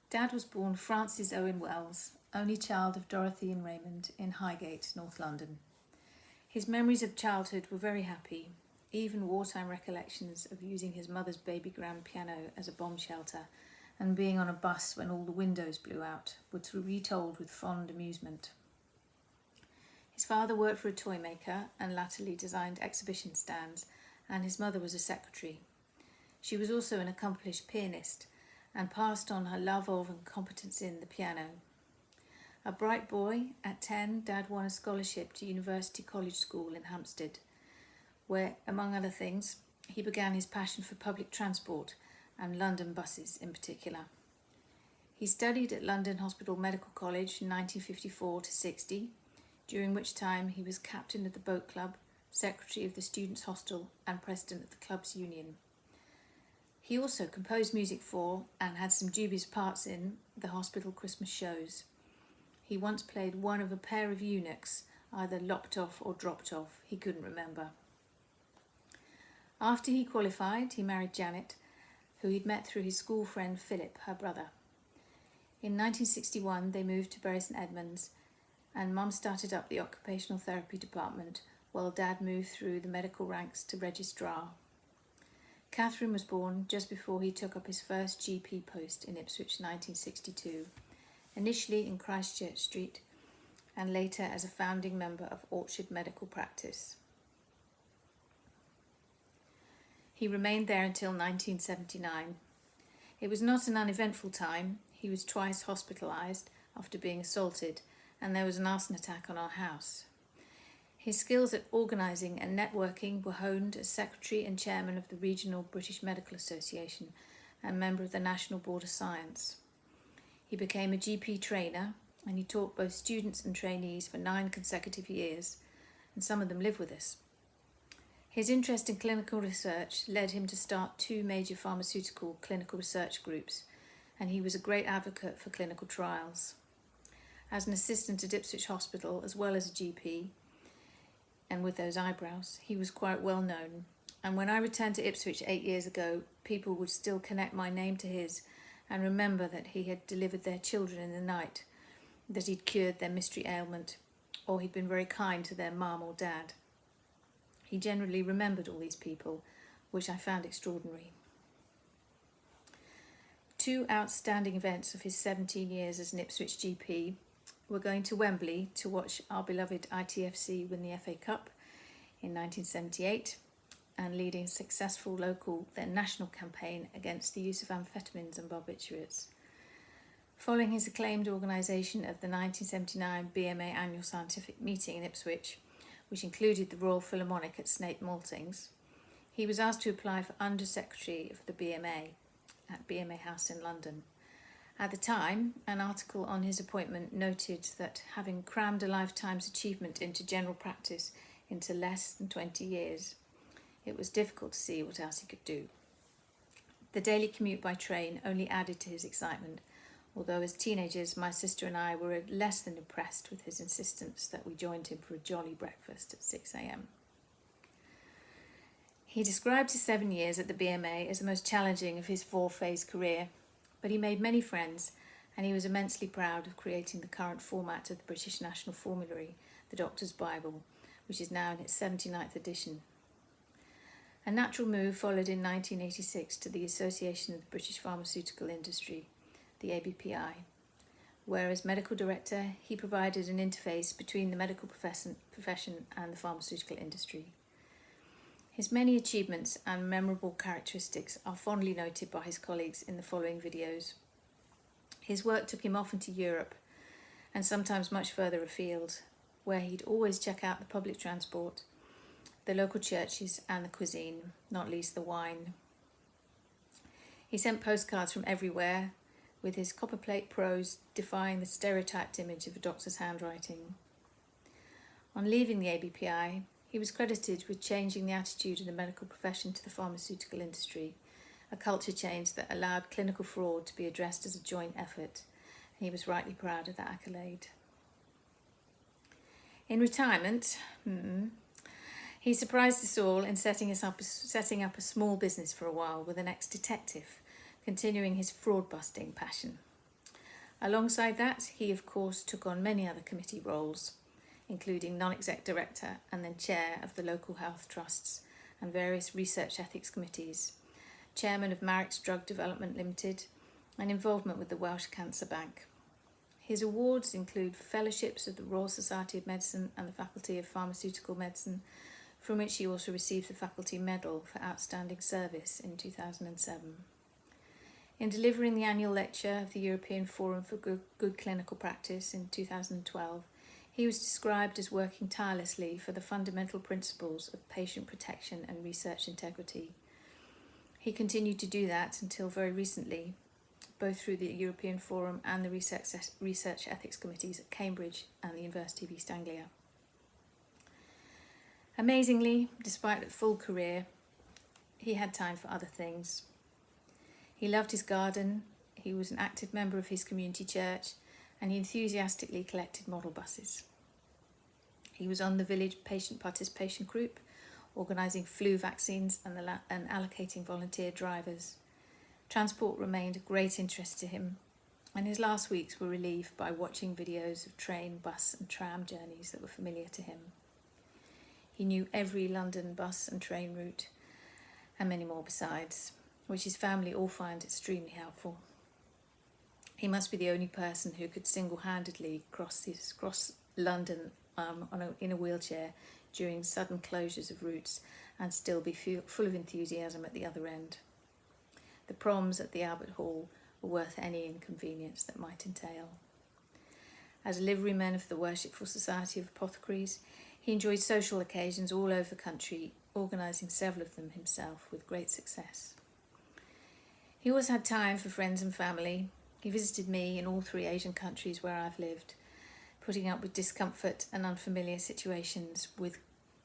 Dad was born Francis Owen Wells, only child of Dorothy and Raymond in Highgate, North London. His memories of childhood were very happy, even wartime recollections of using his mother's baby grand piano as a bomb shelter and being on a bus when all the windows blew out were retold with fond amusement. His father worked for a toy maker and latterly designed exhibition stands, and his mother was a secretary. She was also an accomplished pianist and passed on her love of and competence in the piano. A bright boy, at 10, Dad won a scholarship to University College School in Hampstead, where, among other things, he began his passion for public transport and London buses in particular. He studied at London Hospital Medical College from 1954 to 60, during which time he was captain of the boat club, secretary of the students' hostel and president of the club's union. He also composed music for and had some dubious parts in the hospital Christmas shows. He once played one of a pair of eunuchs, either lopped off or dropped off, he couldn't remember. After he qualified, he married Janet, who he'd met through his school friend Philip, her brother. In 1961, they moved to Bury St Edmunds, and Mum started up the occupational therapy department, while Dad moved through the medical ranks to registrar. Catherine was born just before he took up his first GP post in Ipswich 1962, initially in Christchurch Street, and later as a founding member of Orchard Medical Practice. He remained there until 1979. It was not an uneventful time. He was twice hospitalised after being assaulted, and there was an arson attack on our house. His skills at organising and networking were honed as secretary and chairman of the Regional British Medical Association and member of the National Board of Science. He became a GP trainer, and he taught both students and trainees for 9 consecutive years, and some of them live with us. His interest in clinical research led him to start 2 major pharmaceutical clinical research groups, and he was a great advocate for clinical trials. As an assistant at Ipswich Hospital, as well as a GP, and with those eyebrows, he was quite well known. And when I returned to Ipswich 8 years ago, people would still connect my name to his and remember that he had delivered their children in the night, that he'd cured their mystery ailment, or he'd been very kind to their mum or dad. He generally remembered all these people, which I found extraordinary. 2 outstanding events of his 17 years as an Ipswich GP were going to Wembley to watch our beloved ITFC win the FA Cup in 1978 and leading a successful local, then national campaign against the use of amphetamines and barbiturates. Following his acclaimed organisation of the 1979 BMA Annual Scientific Meeting in Ipswich, which included the Royal Philharmonic at Snape Maltings, he was asked to apply for Under Secretary of the BMA at BMA House in London. At the time, an article on his appointment noted that having crammed a lifetime's achievement into general practice into less than 20 years, it was difficult to see what else he could do. The daily commute by train only added to his excitement, although as teenagers my sister and I were less than impressed with his insistence that we joined him for a jolly breakfast at 6 a.m. He described his 7 years at the BMA as the most challenging of his 4-phase career, but he made many friends, and he was immensely proud of creating the current format of the British National Formulary, the Doctor's Bible, which is now in its 79th edition. A natural move followed in 1986 to the Association of the British Pharmaceutical Industry, the ABPI, where as medical director he provided an interface between the medical profession and the pharmaceutical industry. His many achievements and memorable characteristics are fondly noted by his colleagues in the following videos. His work took him often to Europe, and sometimes much further afield, where he'd always check out the public transport, the local churches and the cuisine, not least the wine. He sent postcards from everywhere, with his copperplate prose defying the stereotyped image of a doctor's handwriting. On leaving the ABPI, he was credited with changing the attitude of the medical profession to the pharmaceutical industry, a culture change that allowed clinical fraud to be addressed as a joint effort, and he was rightly proud of that accolade. In retirement, he surprised us all in setting up a small business for a while with an ex-detective, continuing his fraud-busting passion. Alongside that, he of course took on many other committee roles, including non-exec director and then chair of the local health trusts and various research ethics committees, chairman of Marix Drug Development Limited, and involvement with the Welsh Cancer Bank. His awards include fellowships of the Royal Society of Medicine and the Faculty of Pharmaceutical Medicine, from which he also received the Faculty Medal for Outstanding Service in 2007. In delivering the annual lecture of the European Forum for Good Clinical Practice in 2012, he was described as working tirelessly for the fundamental principles of patient protection and research integrity. He continued to do that until very recently, both through the European Forum and the Research Ethics Committees at Cambridge and the University of East Anglia. Amazingly, despite a full career, he had time for other things. He loved his garden, he was an active member of his community church, and he enthusiastically collected model buses. He was on the village patient participation group, organising flu vaccines and allocating volunteer drivers. Transport remained of great interest to him, and his last weeks were relieved by watching videos of train, bus and tram journeys that were familiar to him. He knew every London bus and train route, and many more besides, which his family all find extremely helpful. He must be the only person who could single-handedly cross London in a wheelchair during sudden closures of routes and still be full of enthusiasm at the other end. The proms at the Albert Hall were worth any inconvenience that might entail. As a liveryman of the Worshipful Society of Apothecaries, he enjoyed social occasions all over the country, organising several of them himself with great success. He always had time for friends and family. He visited me in all 3 Asian countries where I've lived, putting up with discomfort and unfamiliar situations with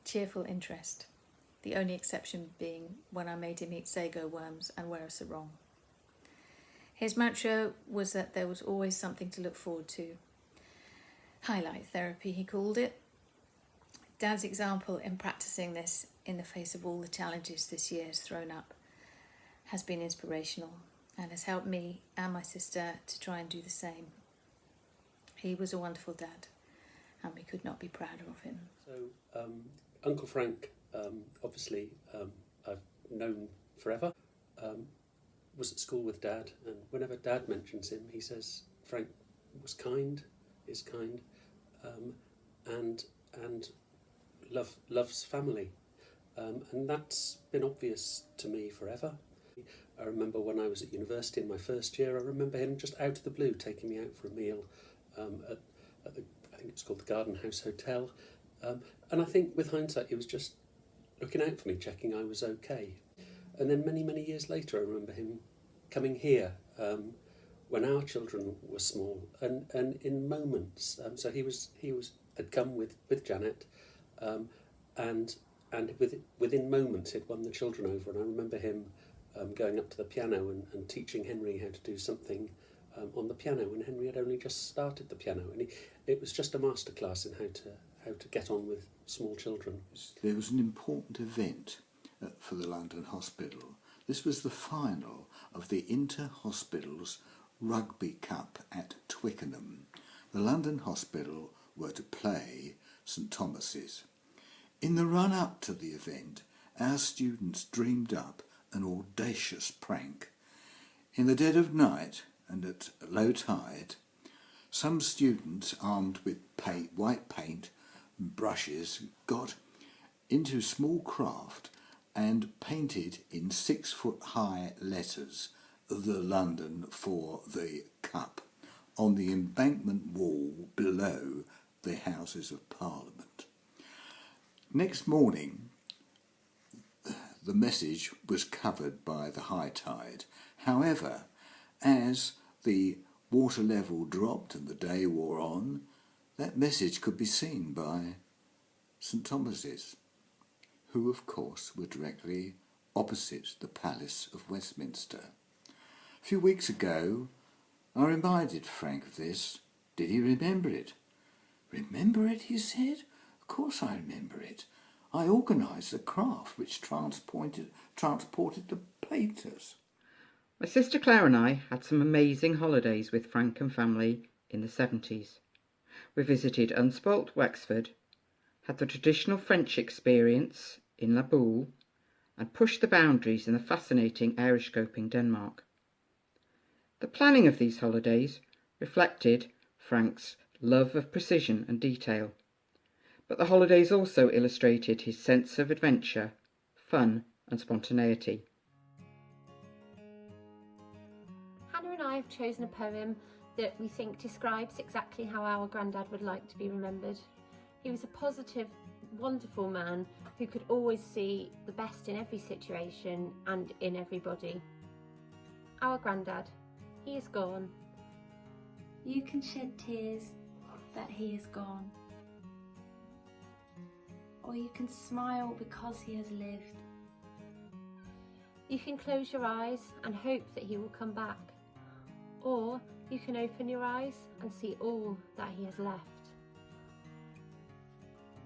cheerful interest, the only exception being when I made him eat sago worms and wear a sarong. His mantra was that there was always something to look forward to. Highlight therapy, he called it. Dad's example in practicing this in the face of all the challenges this year has thrown up has been inspirational and has helped me and my sister to try and do the same. He was a wonderful dad, and we could not be prouder of him. So, Uncle Frank, obviously, I've known forever, was at school with Dad, and whenever Dad mentions him, he says Frank was kind, is kind, and loves family. And that's been obvious to me forever. I remember when I was at university in my first year, I remember him just out of the blue taking me out for a meal at the, I think it's called the Garden House Hotel. And I think with hindsight, he was just looking out for me, checking I was okay. And then many, many years later, I remember him coming here when our children were small, and in moments. So he had come with Janet, and within moments he'd won the children over, and I remember him going up to the piano and teaching Henry how to do something on the piano when Henry had only just started the piano, and it was just a masterclass in how to get on with small children. There was an important event for the London Hospital. This was the final of the Inter-Hospitals Rugby Cup at Twickenham. The London Hospital were to play St Thomas's. In the run-up to the event, our students dreamed up an audacious prank. In the dead of night and at low tide, some students armed with white paint and brushes got into small craft and painted in 6-foot-high letters the London for the Cup on the embankment wall below the Houses of Parliament. Next morning, the message was covered by the high tide. However, as the water level dropped and the day wore on, that message could be seen by St Thomas's, who of course were directly opposite the Palace of Westminster. A few weeks ago, I reminded Frank of this. Did he remember it? Remember it, he said. Of course I remember it. I organised the craft which transported the painters. My sister Claire and I had some amazing holidays with Frank and family in the 70s. We visited unspoilt Wexford, had the traditional French experience in La Boule, and pushed the boundaries in the fascinating aeroscoping Denmark. The planning of these holidays reflected Frank's love of precision and detail, but the holidays also illustrated his sense of adventure, fun and spontaneity. Hannah and I have chosen a poem that we think describes exactly how our granddad would like to be remembered. He was a positive, wonderful man who could always see the best in every situation and in everybody. Our granddad, he is gone. You can shed tears that he is gone, or you can smile because he has lived. You can close your eyes and hope that he will come back, or you can open your eyes and see all that he has left.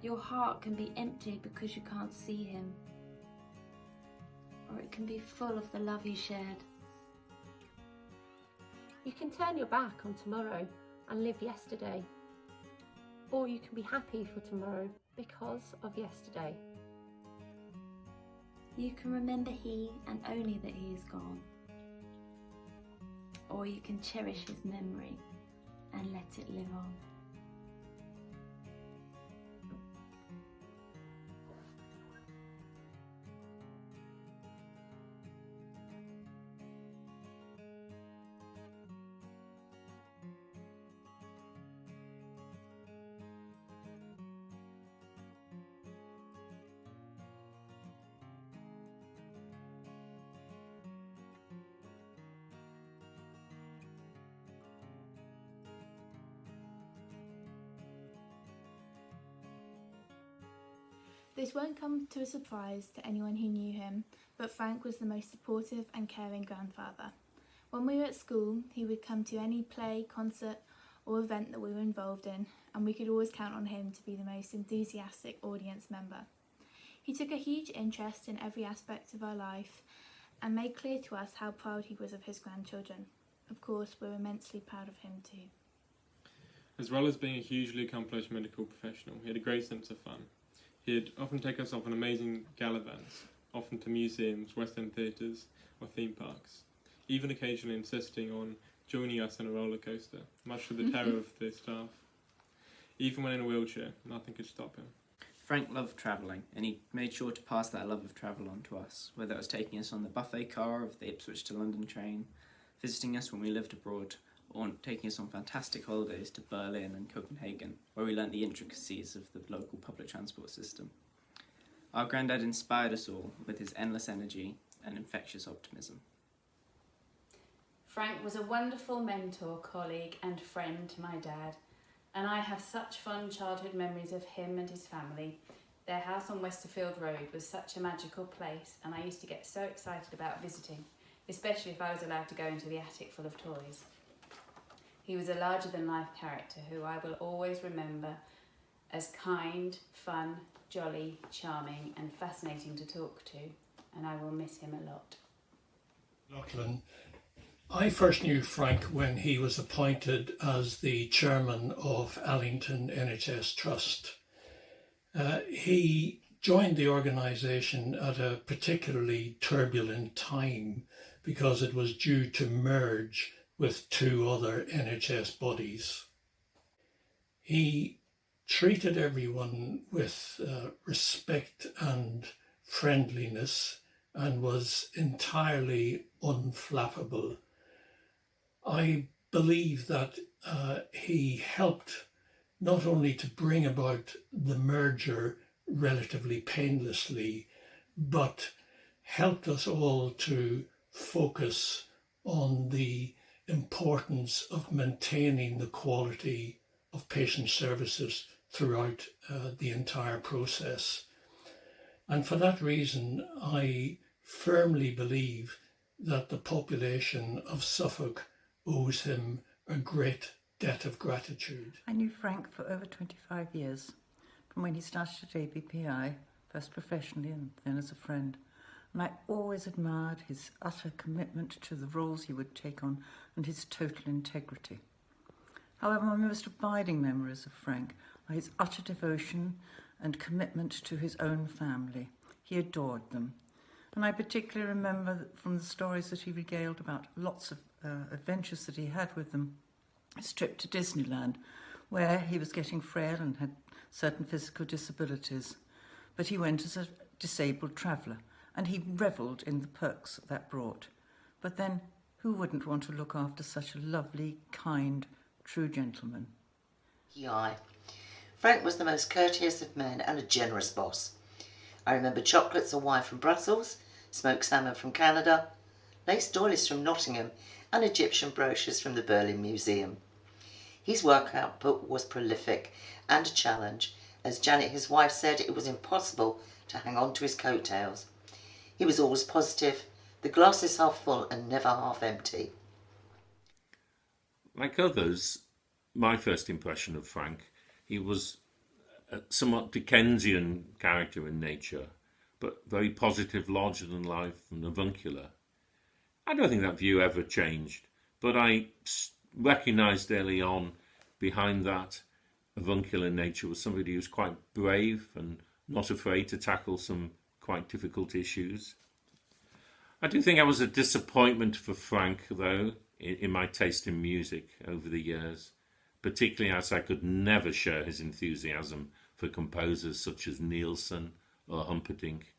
Your heart can be empty because you can't see him, or it can be full of the love he shared. You can turn your back on tomorrow and live yesterday, or you can be happy for tomorrow because of yesterday. You can remember he and only that he is gone, or you can cherish his memory and let it live on. This won't come to a surprise to anyone who knew him, but Frank was the most supportive and caring grandfather. When we were at school, he would come to any play, concert or event that we were involved in, and we could always count on him to be the most enthusiastic audience member. He took a huge interest in every aspect of our life and made clear to us how proud he was of his grandchildren. Of course, we're immensely proud of him too. As well as being a hugely accomplished medical professional, he had a great sense of fun. He'd often take us off on amazing gallivants, often to museums, West End theatres or theme parks, even occasionally insisting on joining us on a roller coaster, much to the terror of the staff. Even when in a wheelchair, nothing could stop him. Frank loved travelling, and he made sure to pass that love of travel on to us, whether it was taking us on the buffet car of the Ipswich to London train, visiting us when we lived abroad, or taking us on fantastic holidays to Berlin and Copenhagen, where we learnt the intricacies of the local public transport system. Our granddad inspired us all with his endless energy and infectious optimism. Frank was a wonderful mentor, colleague and friend to my dad, and I have such fond childhood memories of him and his family. Their house on Westerfield Road was such a magical place, and I used to get so excited about visiting, especially if I was allowed to go into the attic full of toys. He was a larger-than-life character who I will always remember as kind, fun, jolly, charming and fascinating to talk to, and I will miss him a lot. Lachlan, I first knew Frank when he was appointed as the chairman of Allington NHS Trust. He joined the organisation at a particularly turbulent time because it was due to merge with two other NHS bodies. He treated everyone with respect and friendliness and was entirely unflappable. I believe that he helped not only to bring about the merger relatively painlessly, but helped us all to focus on the importance of maintaining the quality of patient services throughout the entire process. And for that reason, I firmly believe that the population of Suffolk owes him a great debt of gratitude. I knew Frank for over 25 years, from when he started at ABPI, first professionally and then as a friend. and I always admired his utter commitment to the roles he would take on and his total integrity. However, my most abiding memories of Frank are his utter devotion and commitment to his own family. He adored them. And I particularly remember from the stories that he regaled about lots of adventures that he had with them, his trip to Disneyland, where he was getting frail and had certain physical disabilities. But he went as a disabled traveller, and he revelled in the perks that brought. But then, who wouldn't want to look after such a lovely, kind, true gentleman? Aye. Frank was the most courteous of men and a generous boss. I remember chocolates or wine from Brussels, smoked salmon from Canada, lace doilies from Nottingham, and Egyptian brochures from the Berlin Museum. His work output was prolific and a challenge. As Janet, his wife, said, it was impossible to hang on to his coattails. He was always positive, the glass is half full and never half empty. Like others, my first impression of Frank, he was a somewhat Dickensian character in nature, but very positive, larger than life and avuncular. I don't think that view ever changed, but I recognised early on behind that avuncular nature was somebody who was quite brave and not afraid to tackle some quite difficult issues. I do think I was a disappointment for Frank, though, in my taste in music over the years, particularly as I could never share his enthusiasm for composers such as Nielsen or Humperdinck.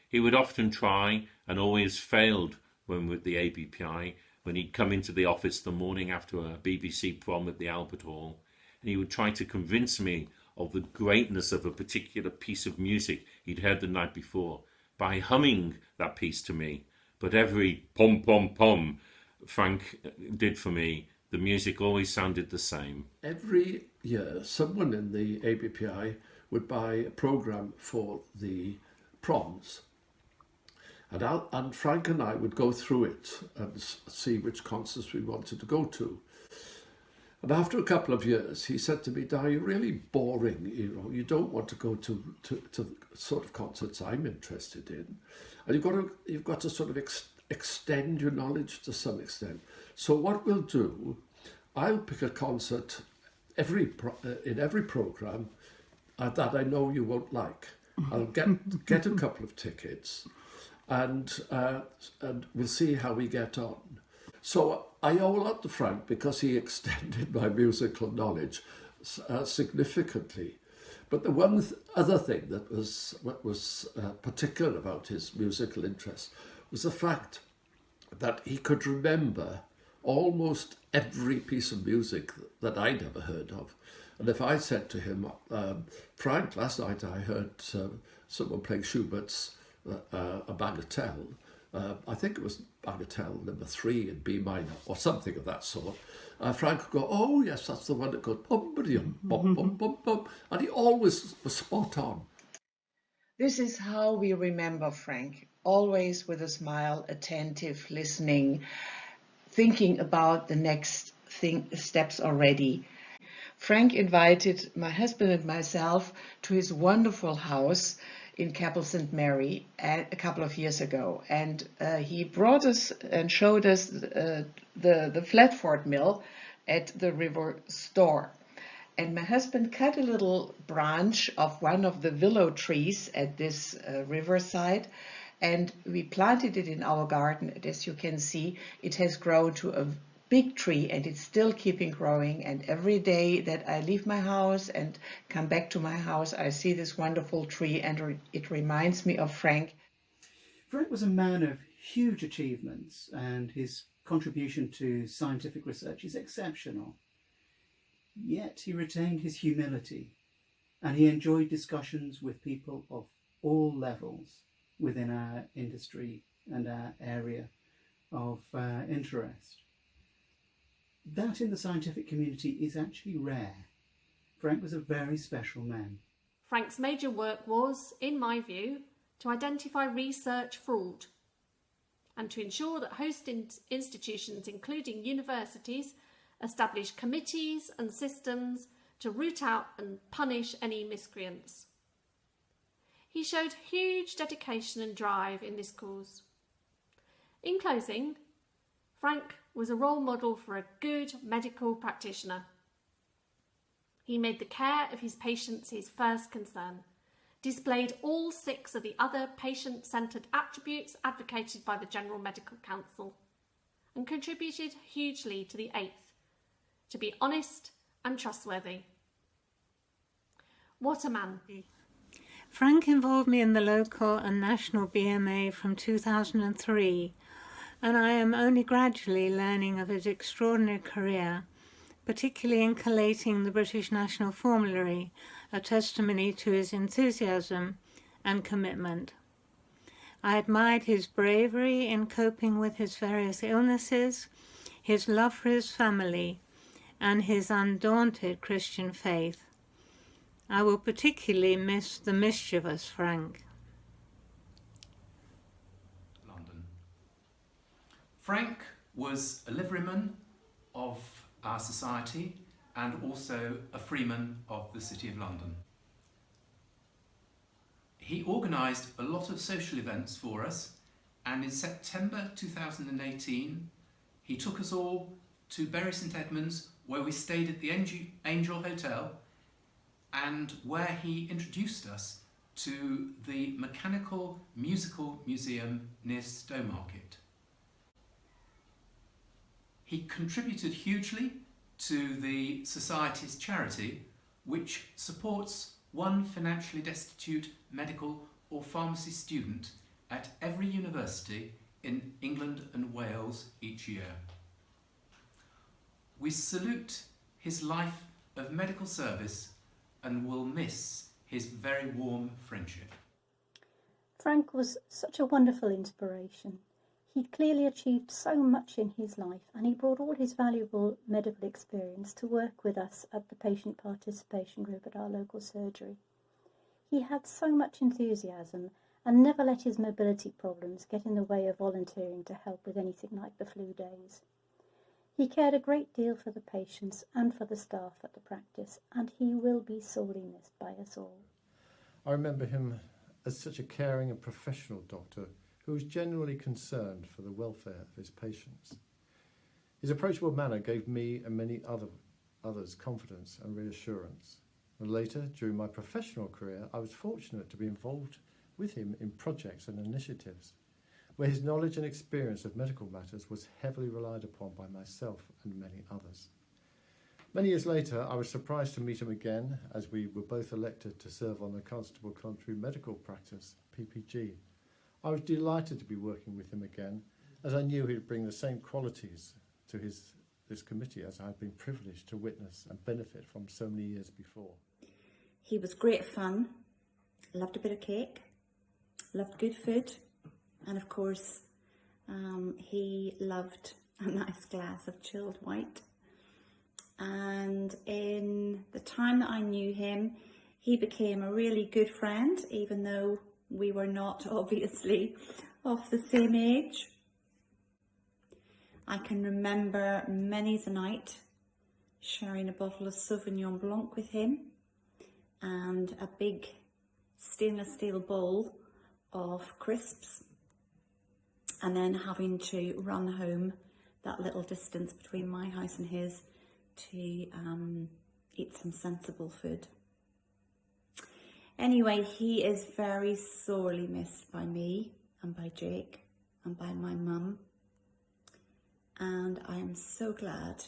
He would often try and always failed when with the ABPI, when he'd come into the office the morning after a BBC prom at the Albert Hall, and he would try to convince me of the greatness of a particular piece of music he'd heard the night before by humming that piece to me. But every pom pom pom Frank did for me, the music always sounded the same. Every year, someone in the ABPI would buy a programme for the proms. And Frank and I would go through it and see which concerts we wanted to go to. And after a couple of years, he said to me, "Dar, you're really boring. You don't want to go to the sort of concerts I'm interested in. And you've got to sort of extend your knowledge to some extent. So what we'll do, I'll pick a concert in every programme that I know you won't like. I'll get a couple of tickets, and we'll see how we get on." So I owe a lot to Frank because he extended my musical knowledge significantly. But the one other thing that was particular about his musical interest was the fact that he could remember almost every piece of music that I'd ever heard of. And if I said to him, "Frank, last night I heard someone playing Schubert's a bagatelle," I think it was Bagatelle number 3 in B minor or something of that sort. Frank would go, "Oh yes, that's the one that goes bum bum bum bum bum," and he always was spot on. This is how we remember Frank, always with a smile, attentive, listening, thinking about the next steps already. Frank invited my husband and myself to his wonderful house in Capel St. Mary a couple of years ago, and he brought us and showed us the Flatford mill at the river Store. And my husband cut a little branch of one of the willow trees at this riverside, and we planted it in our garden. And as you can see, it has grown to a big tree, and it's still keeping growing. And every day that I leave my house and come back to my house, I see this wonderful tree, and it reminds me of Frank. Frank was a man of huge achievements, and his contribution to scientific research is exceptional. Yet he retained his humility, and he enjoyed discussions with people of all levels within our industry and our area of interest. That in the scientific community is actually rare. Frank was a very special man. Frank's major work was, in my view, to identify research fraud and to ensure that host institutions, including universities, establish committees and systems to root out and punish any miscreants. He showed huge dedication and drive in this cause. In closing, Frank was a role model for a good medical practitioner. He made the care of his patients his first concern, displayed all 6 of the other patient-centred attributes advocated by the General Medical Council, and contributed hugely to the 8th, to be honest and trustworthy. What a man. Frank involved me in the local and national BMA from 2003, and I am only gradually learning of his extraordinary career, particularly in collating the British National Formulary, a testimony to his enthusiasm and commitment. I admired his bravery in coping with his various illnesses, his love for his family, and his undaunted Christian faith. I will particularly miss the mischievous Frank. London. Frank was a liveryman of our society and also a freeman of the City of London. He organised a lot of social events for us, and in September 2018 he took us all to Bury St Edmunds, where we stayed at the Angel Hotel and where he introduced us to the Mechanical Musical Museum near Stowmarket. He contributed hugely to the Society's charity, which supports one financially destitute medical or pharmacy student at every university in England and Wales each year. We salute his life of medical service and will miss his very warm friendship. Frank was such a wonderful inspiration. He'd clearly achieved so much in his life, and he brought all his valuable medical experience to work with us at the patient participation group at our local surgery. He had so much enthusiasm and never let his mobility problems get in the way of volunteering to help with anything like the flu days. He cared a great deal for the patients and for the staff at the practice, and he will be sorely missed by us all. I remember him as such a caring and professional doctor who was genuinely concerned for the welfare of his patients. His approachable manner gave me and many others confidence and reassurance. And later, during my professional career, I was fortunate to be involved with him in projects and initiatives where his knowledge and experience of medical matters was heavily relied upon by myself and many others. Many years later, I was surprised to meet him again as we were both elected to serve on the Constable Country Medical Practice, PPG. I was delighted to be working with him again, as I knew he'd bring the same qualities to this committee as I had been privileged to witness and benefit from so many years before. He was great fun, loved a bit of cake, loved good food, and of course he loved a nice glass of chilled white. And in the time that I knew him, he became a really good friend, even though we were not obviously of the same age. I can remember many's a night sharing a bottle of Sauvignon Blanc with him and a big stainless steel bowl of crisps, and then having to run home that little distance between my house and his to eat some sensible food. Anyway, he is very sorely missed by me and by Jake and by my mum, and I am so glad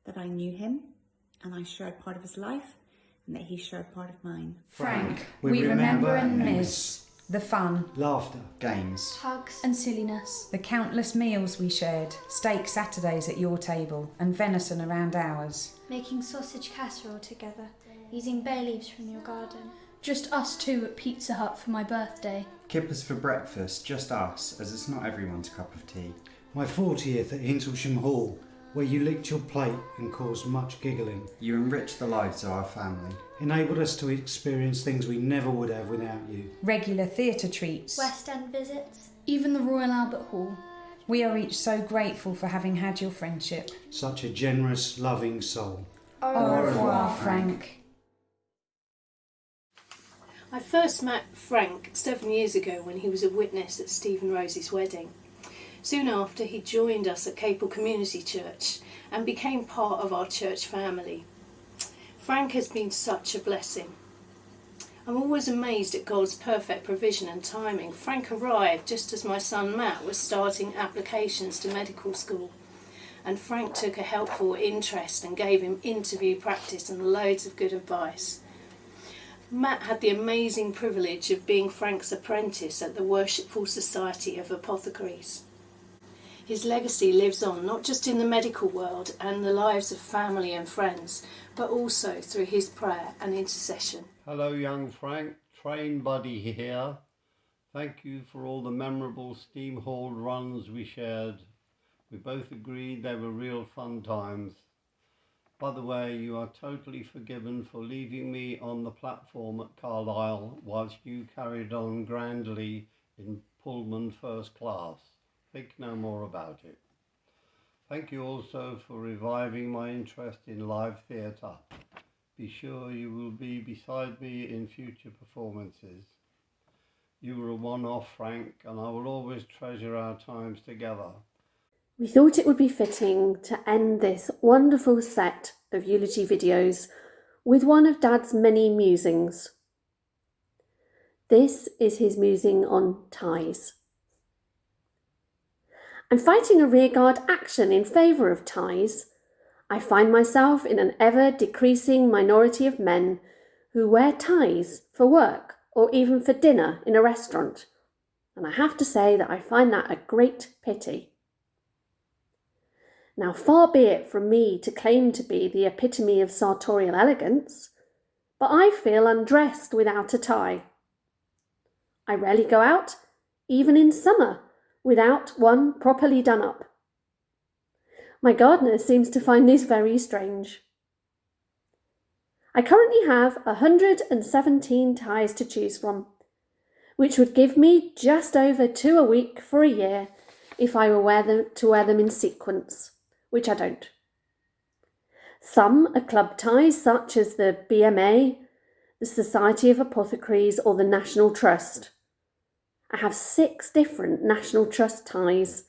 that I knew him and I shared part of his life and that he shared part of mine. Frank, we remember and miss the fun, laughter, games, hugs and silliness, the countless meals we shared, steak Saturdays at your table and venison around ours, making sausage casserole together, eating bay leaves from your garden, just us two at Pizza Hut for my birthday, kippers for breakfast, just us, as it's not everyone's cup of tea, my 40th at Hintlesham Hall, where you licked your plate and caused much giggling. You enriched the lives of our family, enabled us to experience things we never would have without you. Regular theatre treats, West End visits, even the Royal Albert Hall. We are each so grateful for having had your friendship. Such a generous, loving soul. Au revoir, Frank. I first met Frank 7 years ago when he was a witness at Steve and Rosie's wedding. Soon after, he joined us at Capel Community Church and became part of our church family. Frank has been such a blessing. I'm always amazed at God's perfect provision and timing. Frank arrived just as my son Matt was starting applications to medical school, and Frank took a helpful interest and gave him interview practice and loads of good advice. Matt had the amazing privilege of being Frank's apprentice at the Worshipful Society of Apothecaries. His legacy lives on not just in the medical world and the lives of family and friends, but also through his prayer and intercession. Hello, young Frank, train buddy here. Thank you for all the memorable steam-hauled runs we shared. We both agreed they were real fun times. By the way, you are totally forgiven for leaving me on the platform at Carlisle whilst you carried on grandly in Pullman first class. Think no more about it. Thank you also for reviving my interest in live theatre. Be sure you will be beside me in future performances. You were a one-off, Frank, and I will always treasure our times together. We thought it would be fitting to end this wonderful set of eulogy videos with one of Dad's many musings. This is his musing on ties. I'm fighting a rearguard action in favour of ties. I find myself in an ever-decreasing minority of men who wear ties for work or even for dinner in a restaurant, and I have to say that I find that a great pity. Now, far be it from me to claim to be the epitome of sartorial elegance, but I feel undressed without a tie. I rarely go out, even in summer, without one properly done up. My gardener seems to find this very strange. I currently have 117 ties to choose from, which would give me just over 2 a week for a year if I were to wear them in sequence, which I don't. Some are club ties such as the BMA, the Society of Apothecaries or the National Trust. I have 6 different National Trust ties,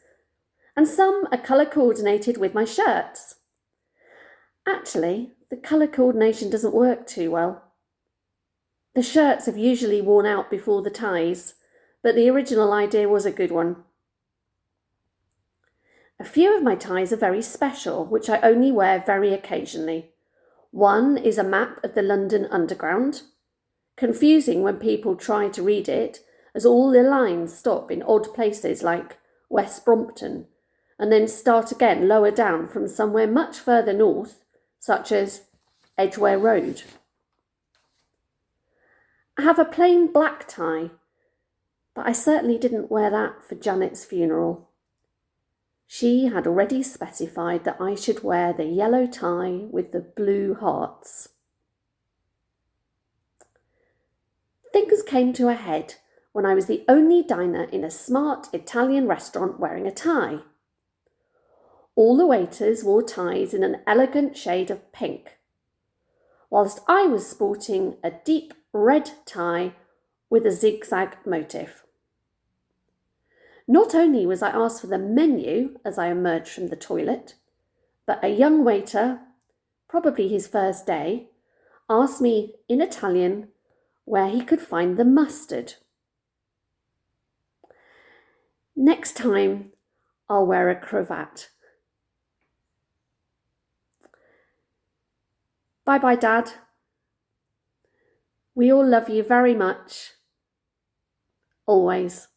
and some are colour coordinated with my shirts. Actually, the colour coordination doesn't work too well. The shirts have usually worn out before the ties, but the original idea was a good one. A few of my ties are very special, which I only wear very occasionally. One is a map of the London Underground, confusing when people try to read it, as all the lines stop in odd places like West Brompton, and then start again lower down from somewhere much further north, such as Edgware Road. I have a plain black tie, but I certainly didn't wear that for Janet's funeral. She had already specified that I should wear the yellow tie with the blue hearts. Things came to a head when I was the only diner in a smart Italian restaurant wearing a tie. All the waiters wore ties in an elegant shade of pink, whilst I was sporting a deep red tie with a zigzag motif. Not only was I asked for the menu as I emerged from the toilet, but a young waiter, probably his first day, asked me in Italian where he could find the mustard. Next time, I'll wear a cravat. Bye-bye, Dad. We all love you very much. Always.